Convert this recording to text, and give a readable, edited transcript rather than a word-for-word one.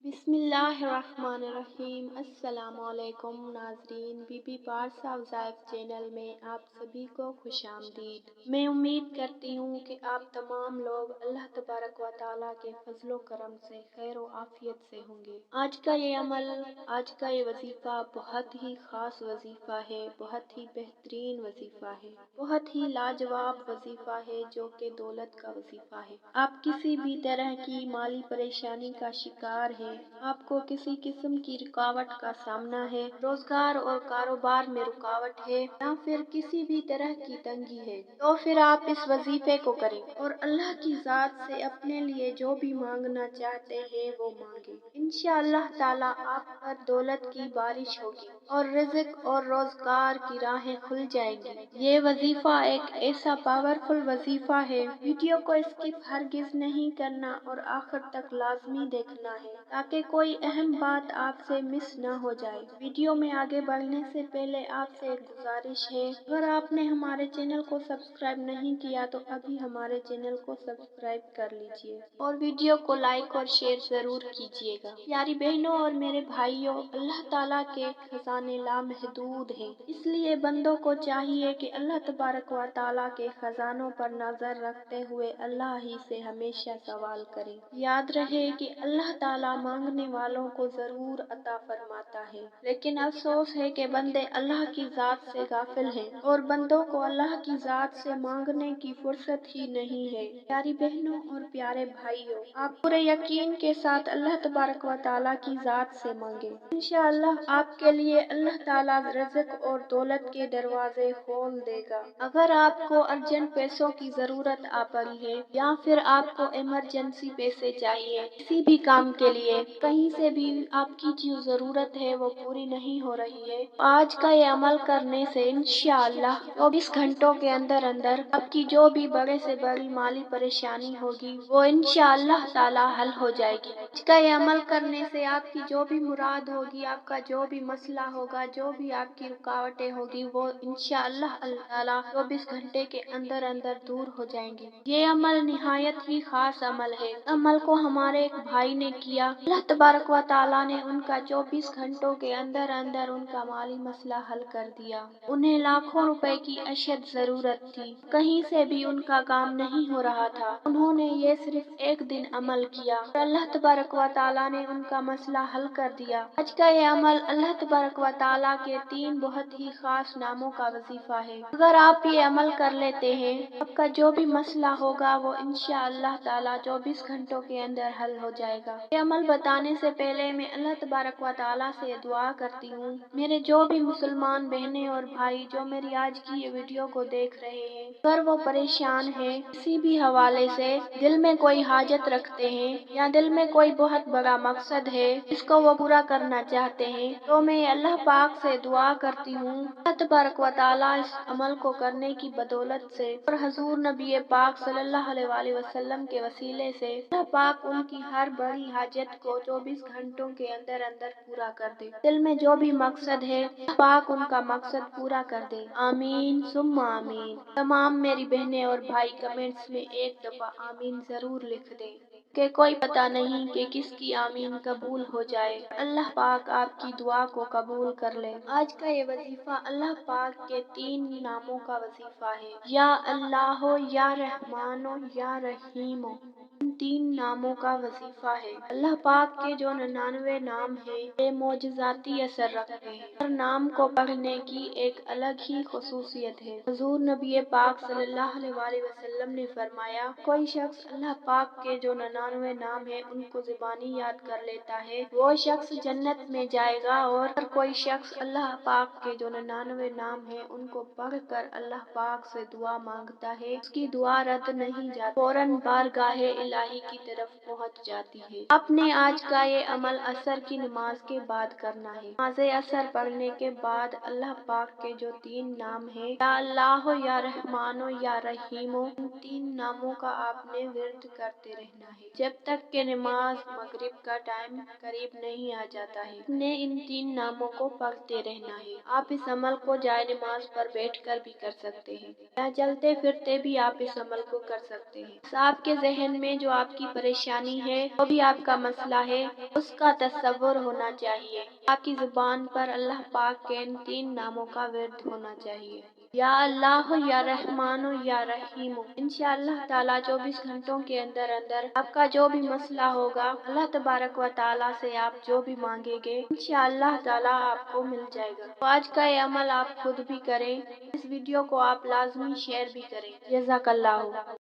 बिस्मिल्लाहिर्रहमानिर्रहीम। अस्सलाम वालेकुम नाजरीन, बीबी पार्स हाउस चैनल में आप सभी को खुशामदीद। मैं उम्मीद करती हूँ कि आप तमाम लोग अल्लाह तबारक व तआला के फजलो करम से खैर व आफियत से होंगे। आज का ये अमल, आज का ये वजीफ़ा बहुत ही ख़ास वजीफ़ा है, बहुत ही बेहतरीन वजीफ़ा है, बहुत ही लाजवाब वजीफ़ा है, जो कि दौलत का वजीफ़ा है। आप किसी भी तरह की माली परेशानी का शिकार है, आपको किसी किस्म की रुकावट का सामना है, रोजगार और कारोबार में रुकावट है, या फिर किसी भी तरह की तंगी है, तो फिर आप इस वजीफे को करें और अल्लाह की जात से अपने लिए जो भी मांगना चाहते हैं वो मांगे। इंशाअल्लाह ताला आप पर दौलत की बारिश होगी और रिज़्क और रोजगार की राहें खुल जाएंगी। ये वजीफा एक ऐसा पावरफुल वजीफा है, वीडियो को स्किप हरगिज नहीं करना और आखिर तक लाजमी देखना है, ताकि कोई अहम बात आपसे मिस न हो जाए। वीडियो में आगे बढ़ने से पहले आपसे एक गुजारिश है, अगर आपने हमारे चैनल को सब्सक्राइब नहीं किया तो अभी हमारे चैनल को सब्सक्राइब कर लीजिए और वीडियो को लाइक और शेयर जरूर कीजिएगा। प्यारी बहनों और मेरे भाइयों, अल्लाह ताला के खजाने लामहदूद हैं, इसलिए बंदों को चाहिए कि अल्लाह तबारक व तआला के खजानों पर नजर रखते हुए अल्लाह ही से हमेशा सवाल करें। याद रहे कि अल्लाह ताला मांगने वालों को जरूर अता फरमाता है, लेकिन अफसोस है कि बंदे अल्लाह की जात से गाफिल हैं और बंदों को अल्लाह की जात से मांगने की फुर्सत ही नहीं है। प्यारी बहनों और प्यारे भाइयों, आप पूरे यकीन के साथ अल्लाह तबारक व तआला की जात से मांगे, इंशाअल्लाह आपके लिए अल्लाह ताला रिज़्क और दौलत के दरवाजे खोल देगा। अगर आपको अर्जेंट पैसों की जरूरत आ पड़ी है, या फिर आपको इमरजेंसी पैसे चाहिए किसी भी काम के लिए, कहीं से भी आपकी जो जरूरत है वो पूरी नहीं हो रही है, आज का ये अमल करने से इंशाअल्लाह 24 घंटों के अंदर अंदर आपकी जो भी बड़े से बड़ी माली परेशानी होगी वो इंशाअल्लाह ताला हल हो जाएगी। आज का ये अमल करने से आपकी जो भी मुराद होगी, आपका जो भी मसला होगा, जो भी आपकी रुकावटें होगी, वो इंशाअल्लाह ताला 24 घंटे के अंदर अंदर दूर हो जाएंगी। ये अमल निहायत ही खास अमल है। अमल को हमारे एक भाई ने किया, अल्लाह तबारक व तआला ने उनका 24 घंटों के अंदर अंदर उनका माली मसला हल कर दिया। उन्हें लाखों रुपए की अशद जरूरत थी, कहीं से भी उनका काम नहीं हो रहा था। उन्होंने ये सिर्फ एक दिन अमल किया और अल्लाह तबारक व तआला ने उनका मसला हल कर दिया। आज का ये अमल अल्लाह तबारक व तआला के 3 बहुत ही खास नामों का वजीफा है। अगर आप ये अमल कर लेते हैं, आपका जो भी मसला होगा वो इंशाअल्लाह ताला 24 घंटों के अंदर हल हो जाएगा। ये अमल बताने से पहले मैं अल्लाह तबारक व तआला से दुआ करती हूँ, मेरे जो भी मुसलमान बहनें और भाई जो मेरी आज की ये वीडियो को देख रहे हैं, अगर वो परेशान है किसी भी हवाले से, दिल में कोई हाजत रखते हैं या दिल में कोई बहुत बड़ा मकसद है जिसको वो पूरा करना चाहते हैं, तो मैं अल्लाह पाक से दुआ करती हूँ, अल्लाह तबारक व तआला इस अमल को करने की बदौलत से और हजूर नबी पाक सल्लल्लाहु अलैहि वसल्लम के वसीले से अल्लाह पाक उनकी हर बड़ी हाजत को 24 घंटों के अंदर अंदर पूरा कर दे। दिल में जो भी मकसद है अल्लाह पाक उनका मकसद पूरा कर दे। आमीन सुम्मा आमीन। तमाम मेरी बहनें और भाई कमेंट्स में एक दफा आमीन जरूर लिख दें, कि कोई पता नहीं कि किसकी आमीन कबूल हो जाए। अल्लाह पाक आपकी दुआ को कबूल कर ले। आज का ये वजीफा अल्लाह पाक के 3 नामों का वजीफा है, या अल्लाह, या रहमानो, या रहीमो। इन 3 नामों का वजीफा है। अल्लाह पाक के जो 99 नाम हैं, ये मोजज़ाती असर रखते हैं। हर नाम को पढ़ने की एक अलग ही खुसूसियत है। हुजूर नबी पाक सल्लल्लाहु अलैहि वसल्लम ने फरमाया, कोई शख्स अल्लाह पाक के जो 99 नाम है उनको ज़ुबानी याद कर लेता है, वो शख्स जन्नत में जाएगा। और कोई शख्स अल्लाह पाक के जो 99 नाम है उनको पढ़कर अल्लाह पाक से दुआ मांगता है, उसकी दुआ रद्द नहीं जाती, फौरन बारगाहे इलाही की तरफ पहुंच जाती है। आपने आज का ये अमल असर की नमाज के बाद करना है। नमाज असर पढ़ने के बाद अल्लाह पाक के जो 3 नाम है, या अल्लाह, या रहमानो, या रहीमो, इन 3 नामों का आपने विर्द करते रहना है। جب تک کہ نماز مغرب کا ٹائم قریب نہیں آ جاتا ہے۔ نے ان 3 ناموں کو پڑھتے رہنا ہے۔ آپ اس عمل کو جائے نماز پر بیٹھ کر بھی کر سکتے ہیں یا چلتے پھرتے بھی آپ اس عمل کو کر سکتے ہیں۔ بس آپ کے ذہن میں جو آپ کی پریشانی ہے، جو بھی آپ کا مسئلہ ہے، اس کا تصور ہونا چاہیے۔ آپ کی زبان پر اللہ پاک کے ان 3 ناموں کا ورد ہونا چاہیے، یا اللہ، یا رحمان، یا رحیم۔ انشاءاللہ تعالیٰ 24 گھنٹوں کے اندر اندر آپ کا جو بھی مسئلہ ہوگا، اللہ تبارک و تعالیٰ سے آپ جو بھی مانگیں گے، انشاءاللہ تعالیٰ آپ کو مل جائے گا۔ تو آج کا یہ عمل آپ خود بھی کریں۔ اس ویڈیو کو آپ لازمی شیئر بھی کریں۔ جزاک اللہ۔